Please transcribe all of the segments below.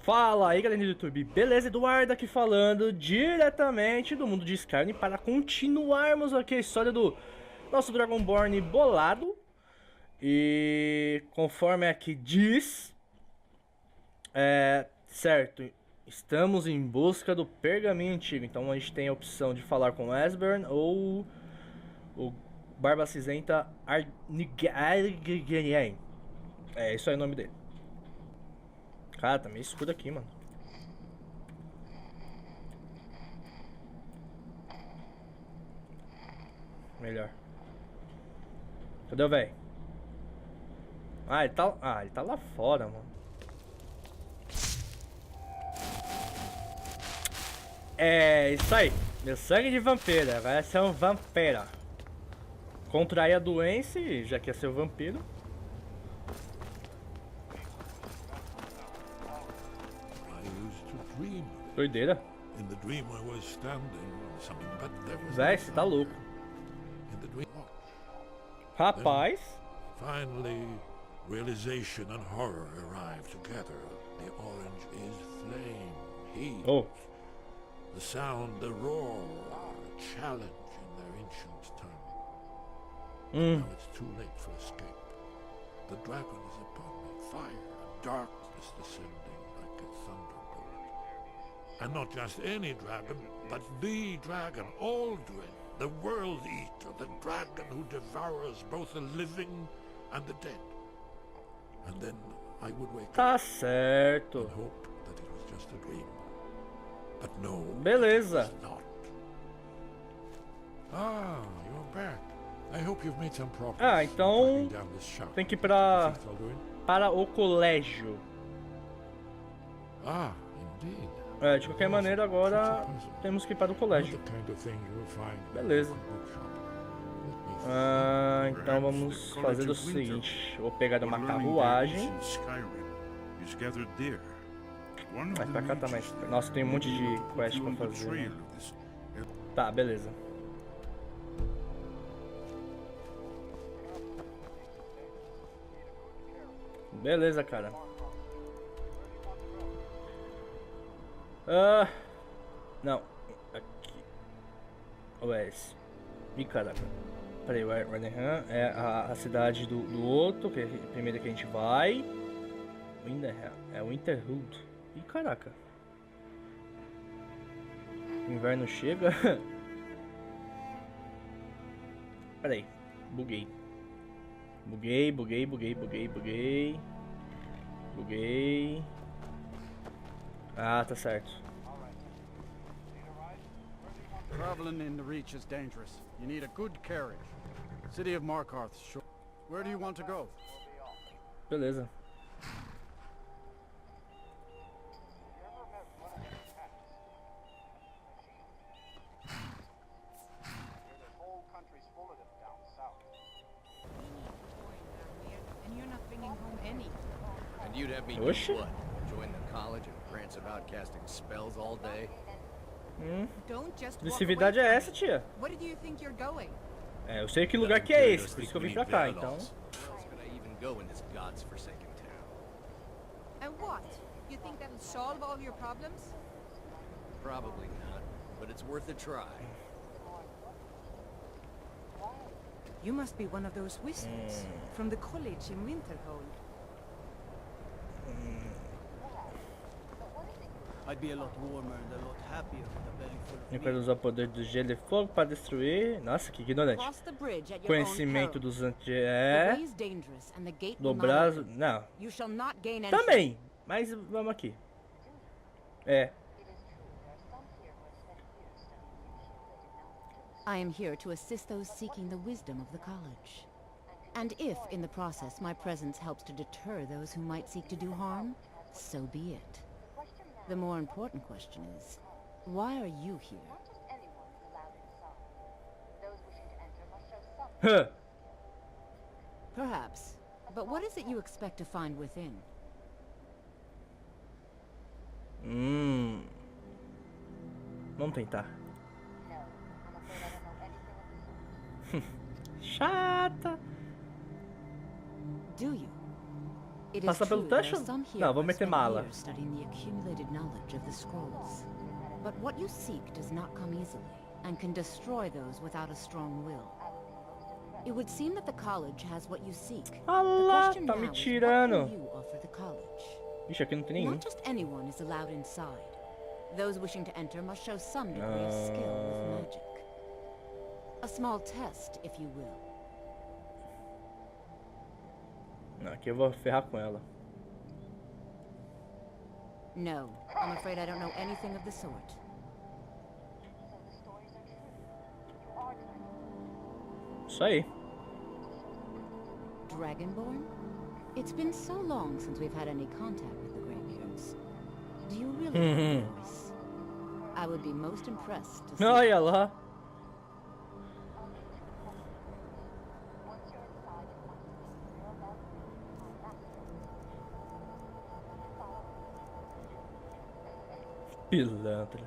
Fala aí, galera do YouTube, beleza? Eduardo aqui falando diretamente do mundo de Skyrim para continuarmos aqui a história do nosso Dragonborn bolado. E conforme aqui diz, certo, estamos em busca do pergaminho antigo. Então a gente tem a opção de falar com Esbern ou o Barba Cinzenta Arnigaien. É, isso aí o nome dele. Cara, tá meio escuro aqui, mano. Melhor. Cadê o velho? Ele tá lá fora, mano. É, isso aí. Meu sangue de vampira. Vai ser um vampiro. Contrair a doença, já que é ser vampiro. Doideira. Véi, você tá louco. Rapaz. Finally, realization and horror arrive together. The orange is flame, heat. Oh. The sound, the roar, a challenge in their ancient tongue. Now it's too late for escape. The dragon is upon me, fire and darkness descending like a thunderbolt. And not just any dragon, but the dragon, Aldrin, the world eater, the dragon who devours both the living and the dead. And then I would wake Tá up certo. and hope that it was just a dream. But no, Beleza. it's not. Ah, you're back. I hope you've made some progress. Então in tracking down this shark. tem que ir What do you think I'll do? para o colégio. Ah, indeed. De qualquer maneira, agora temos que ir para o colégio. Beleza. Então vamos fazer o seguinte. Vou pegar uma carruagem. Vai pra cá também. Nossa, tem um monte de quest pra fazer. Tá, beleza. Beleza, cara. Não. Aqui. Oeste. Ih, caraca. Peraí, Warneham é a cidade do outro, que é a primeira que a gente vai. Winterham. É Winterhood. Ih, caraca. O inverno chega. Peraí. Buguei. Buguei. Ah, tá certo. Traveling in the Reach is dangerous. You need a good carriage. City of Markarth, sure. Where do you want to go? Beleza. And you're not bringing home any. And you'd have me do Oxi. what? Join the college and prance about casting spells all day? Don't just walk Agressividade away é from essa, it. tia? Where do you think you're going? Eu sei que lugar que é esse, por isso que eu vim pra cá, então. Could I even go in this god's forsaken town? And what? You think that'll solve all your problems? Probably not, but it's worth a try. You must be one of those wizards from the college in Winterhold. I'd be a lot warmer and a lot happier with a belly full of Eu meat. quero usar o poder do gelo e fogo para destruir. Nossa, que ignorante. Cross the bridge at your Conhecimento own peril. dos anti... The way is dangerous and the gate will not Dobrar... open. Não. You shall not gain entry. Também. Mas vamos aqui. I am here to assist those seeking the wisdom of the college. And if, in the process, my presence helps to deter those who might seek to do harm, so be it. The more important question is, why are you here? Hã. Perhaps. But what is it you expect to find within? Vamos tentar. Chata. Do you? It is Passar pelo true there are teste? some here Não, vou who meter spend mala. years studying the accumulated knowledge of the scrolls. But what you seek does not come easily, and can destroy those without a strong will. It would seem that the college has what you seek. Ah The lá, question tá now me is, what tirando. can you offer the college? Ixi, aqui não tem nenhum. Not just anyone is allowed inside. Those wishing to enter must show some degree of skill with magic. A small test, if you will. Não, aqui eu vou ferrar com ela. No, I'm afraid I don't know anything of the sort. Isso aí. Dragonborn? It's been so long since we've had any contact with the Greybeards. Do you really have a voice? I would be most impressed to see. Olha lá. Pilantra.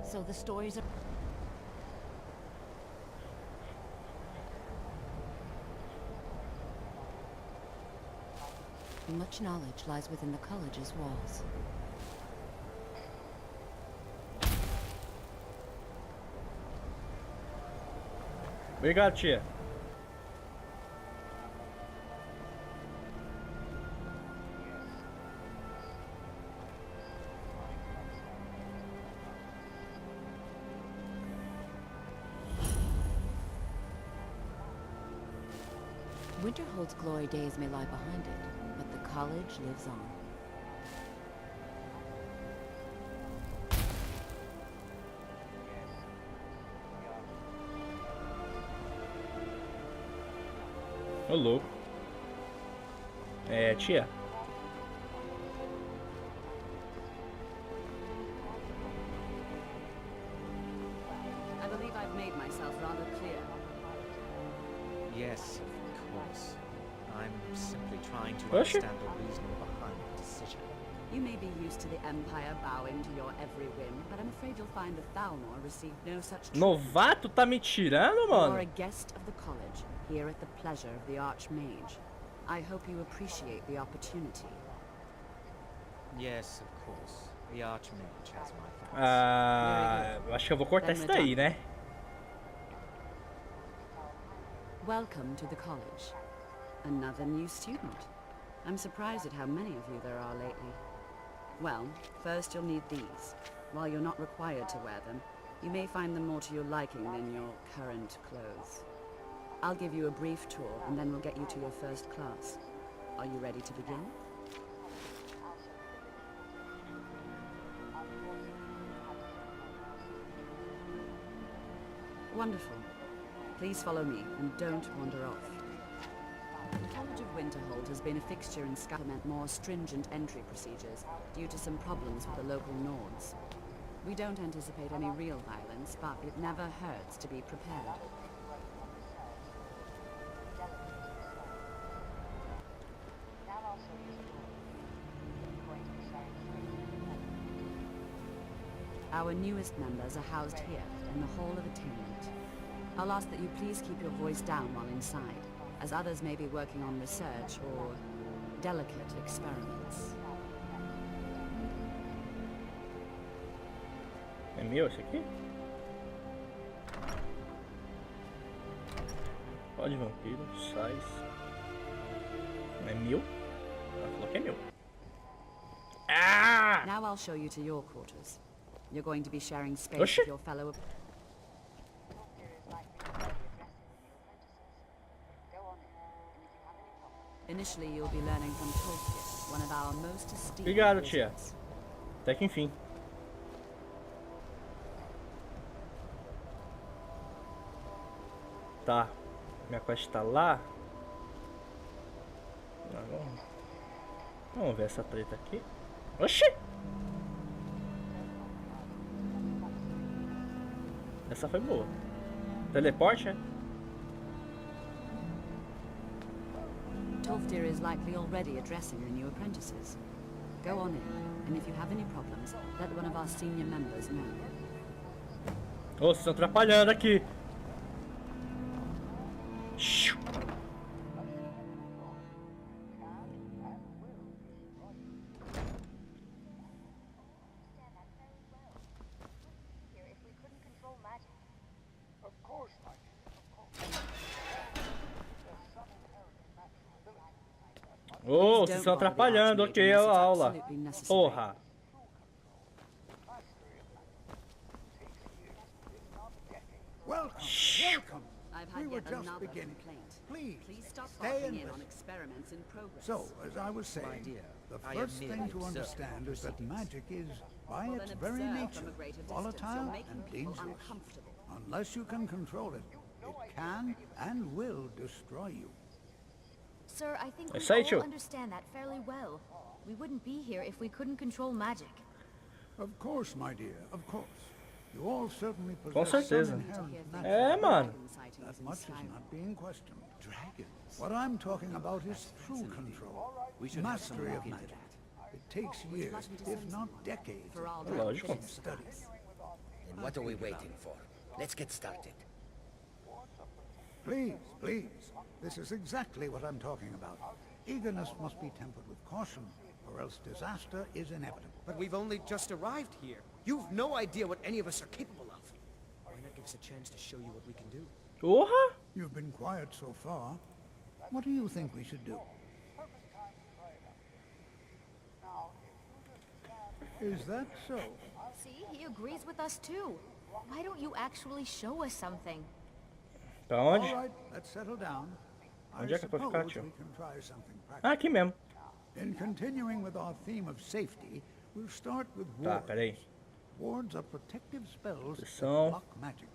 So the stories are... Much knowledge lies within the college's walls. Obrigado, tia. Winterhold's glory days may lie behind it, but the college lives on. Ô louco. É, tia. I believe I've made myself rather clear. Yes, of course. I'm simply trying to Well, sure. understand the reasoning behind the decision. You may be used to the Empire bowing to your every whim, but I'm afraid you'll find that Thalmor received no such treatment. Novato tá me tirando, You are a mano? guest of the college, here at the pleasure of the Archmage. I hope you appreciate the opportunity. Yes, of course. The Archmage has my thanks. Ah, eu acho que eu vou cortar isso daí, né? Welcome to the college. Another new student. I'm surprised at how many of you there are lately. Well, first you'll need these. While you're not required to wear them, you may find them more to your liking than your current clothes. I'll give you a brief tour, and then we'll get you to your first class. Are you ready to begin? Wonderful. Please follow me, and don't wander off. The College of Winterhold has been a fixture in Skyrim, more stringent entry procedures due to some problems with the local Nords. We don't anticipate any real violence, but it never hurts to be prepared. Our newest members are housed here, in the Hall of Attainment. I'll ask that you please keep your voice down while inside, as others may be working on research or delicate experiments. É meu esse aqui? Pode vampiro, Sociais. Não é meu? Ela falou que é meu. Ah! Now I'll show you to your quarters. You're going to be sharing space Oxi. with your fellow... Initially, you'll be learning from Tolkien, one of our most esteemed Obrigado, tia. wizards. Até que enfim. Tá. Minha quest tá lá. Vamos ver essa treta aqui. Oxi! Essa foi boa. Teleporte, é? Tolfdir is likely already addressing the new apprentices. Go on in, and if you have any problems, let one of our senior members know. Ô, vocês estão atrapalhando aqui. Xiu. Ô, vocês estão atrapalhando aqui a aula. Porra. Welcome. I've We had were yet just another beginning. complaint. Please, stop stay barging and in on listen. experiments in progress. So, as I was saying, dear, the I am first merely thing to observing understand is that magic is, by Well, its then very observe nature, from a greater distance. volatile You're making and people dangerous. uncomfortable. Unless you can control it, it can and will destroy you. Sir, I think we Isso aí, tio. all understand that fairly well. We wouldn't be here if we couldn't control magic. Of course, my dear, of course. You all certainly Com possess some certeza. inherent magic. É, mano. Dragon sightings That in much is Skyrim. not being questioned. Dragons. What I'm talking about is true control. We should have some Mastery look of into magic. that. It takes years, if not decades, For all of that Lógico. careful study. And what are we waiting for? Let's get started. Please, please. This is exactly what I'm talking about. Eagerness must be tempered with caution, or else disaster is inevitable. But we've only just arrived here. You've no idea what any of us are capable of. Why not give us a chance to show you what we can do? Porra. You've been quiet so far. What do you think we should do? Is that so? See, he agrees with us too. Why don't you actually show us something? Pra All onde? right, let's settle down. Onde é que é pra ficar, suppose tio? we can try something Ah, practical. aqui mesmo. In continuing with our theme of safety, we'll start with Tá, wards. peraí. Wards are protective spells that Proteção. block magic.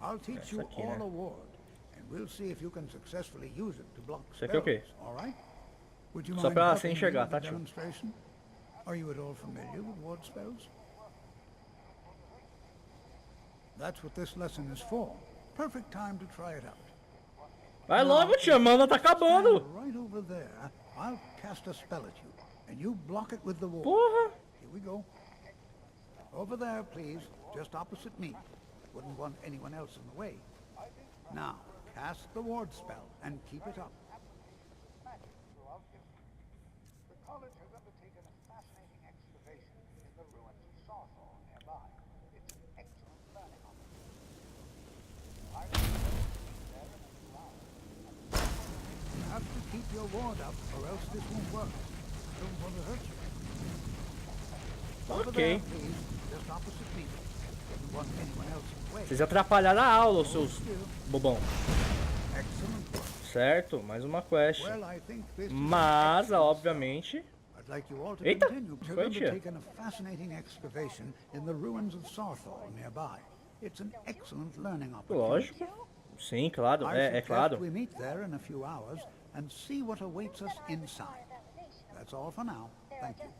I'll teach Essa you aqui, all né? a ward, and we'll see if you can successfully use it to block Isso aqui é o quê? spells, all right? Would you Só mind pra helping sem me enxergar, with the tá, tio? demonstration? Are you at all familiar with ward spells? That's what this lesson is for. Perfect time to try it out. Vai logo, tia, mano, tá acabando. Stand right over there. I'll cast a spell at you, and you block it with the ward. Porra. Here we go. Over there, please, just opposite me. Wouldn't want anyone else in the way. Now, cast the ward spell and keep it up. The college has undertaken a fascinating excavation in the ruins of Sawthorn nearby. It's an excellent learning opportunity. I will be there in a few hours. You have to keep your ward up, or else this won't work. I don't want to hurt you. Over Ok. there, please, just opposite me. Wouldn't want anyone else in the way. Vocês atrapalharam a aula, seus bobão. Excellent work. Certo, mais uma quest. Well, I think this is Mas, excellent. obviamente... I'd like you all to Eita, continue. que You've foi, tia? undertaken a fascinating excavation in the ruins of Sawthorn nearby. It's an excellent learning opportunity. Lógico. Sim, claro, I é suggest claro. we meet there in a few hours and see what awaits us inside. That's all for now. Thank you.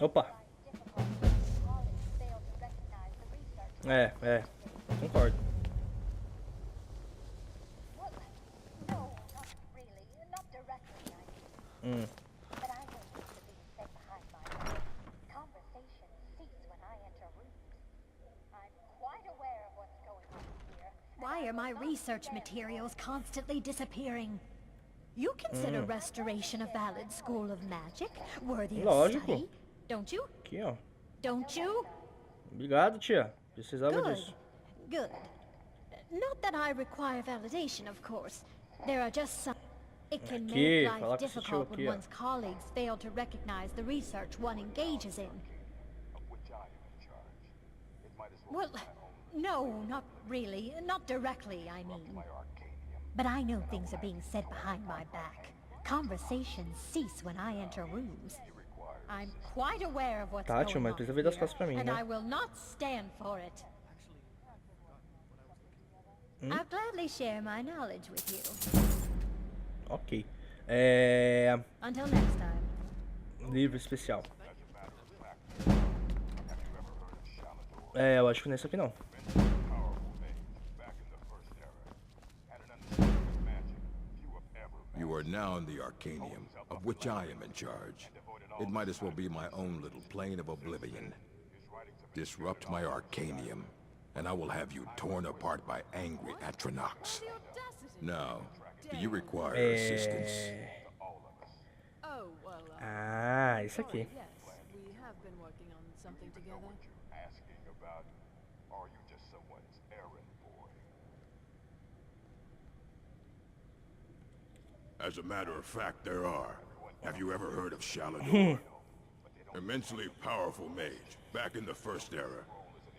Opa. É, concordo. Well, no, not really. Not directly, I mean. But I know things are being said behind my back. Conversations cease when I enter rooms. I'm quite aware of what's going on here. Why are my research materials constantly disappearing? You consider restoration a valid school of magic, worthy of Lógico. study, don't you? Aqui, ó. Don't you? Obrigado, tia. Precisava Good. disso. Good. Not that I require validation, of course. There are just some... It can Aqui, make fala life com esse tio difficult when aqui, ó. one's colleagues fail to recognize the research one engages in. Well, no, not really. Not directly, I mean. But I know things are being said behind my back. Conversations cease when I enter rooms. I'm quite aware of what's Tá, tio, going mas on precisa ver das here, costas pra mim, and né? I will not stand for it. I'll gladly share my knowledge with you. Ok. Until next time. Livro especial. Eu acho que nesse aqui não. You we're now in the Arcanium, of which I am in charge. It might as well be my own little plane of oblivion. Disrupt my Arcanium, and I will have you torn apart by angry Atronachs. Now, do you require assistance? Ah, isso aqui. As a matter of fact, there are. Have you ever heard of Shalador? Immensely powerful mage, back in the First Era.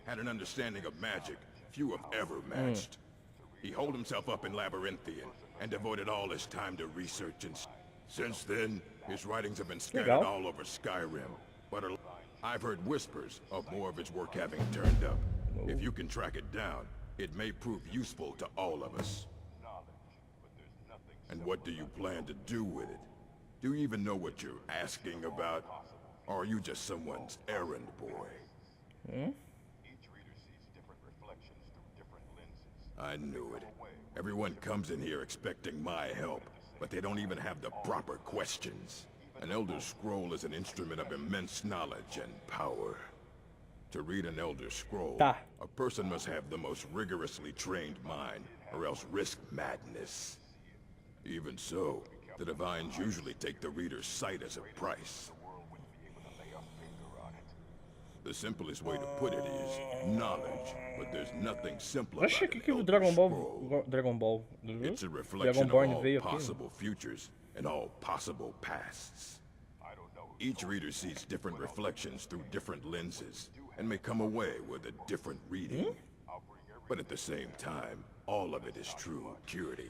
Had an understanding of magic few have ever matched. He holed himself up in Labyrinthian and devoted all his time to research and... Since then, his writings have been scattered all over Skyrim, but I've heard whispers of more of his work having turned up. If you can track it down, it may prove useful to all of us. And what do you plan to do with it? Do you even know what you're asking about? Or are you just someone's errand boy? I knew it. Everyone comes in here expecting my help, but they don't even have the proper questions. An Elder Scroll is an instrument of immense knowledge and power. To read an Elder Scroll, a person must have the most rigorously trained mind, or else risk madness. Even so, the Divines usually take the reader's sight as a price. The simplest way to put it is knowledge, but there's nothing simpler about an Elder Scroll. It's a reflection of all possible futures and all possible pasts. Each reader sees different reflections through different lenses and may come away with a different reading. But at the same time, all of it is true purity.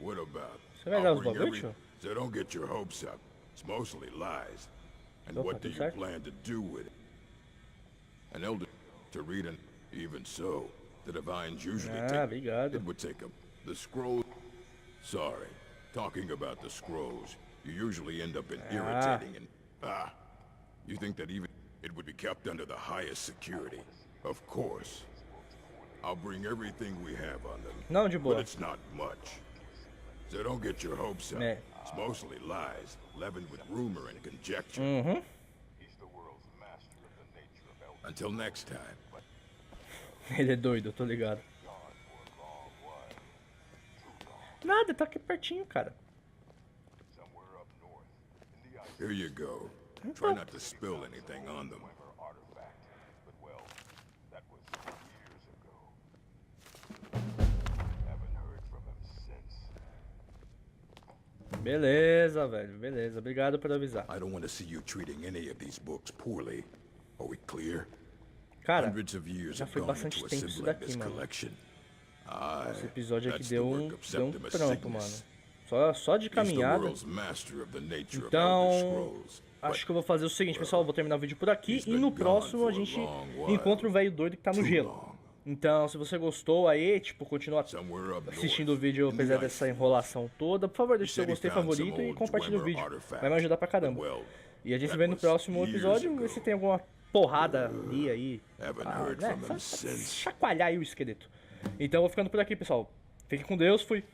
What about? So don't get your hopes up. It's mostly lies. And what do you plan to do with it? An elder to read an... Even so, the Divines usually take... It would take the scroll... Sorry, talking about the scrolls, you usually end up in irritating and... You think that even it would be kept under the highest security? Of course. I'll bring everything we have on them, but it's not much. So don't get your hopes up. It's mostly lies, leavened with rumor and conjecture. Until next time. Ele é doido, eu tô ligado. Nada, tá aqui pertinho, cara. Here you go. Try not to spill anything on them. Beleza, velho. Beleza. Obrigado por avisar. I don't want to see you treating any of these books poorly. Are we clear? Cara, já foi bastante tempo isso daqui, mano. Esse episódio aqui deu um trampo, mano. Só de caminhada. Então, acho que eu vou fazer o seguinte, pessoal. Eu vou terminar o vídeo por aqui. E no próximo a gente encontra o velho doido que tá no gelo. Então, se você gostou aí, tipo, continua assistindo o vídeo apesar dessa enrolação toda, por favor, deixe seu gostei, favorito e compartilhe o vídeo. Vai me ajudar pra caramba. E a gente se vê no próximo episódio, ver se tem alguma porrada ali aí. Chacoalhar aí o esqueleto. Então, eu vou ficando por aqui, pessoal. Fique com Deus, fui.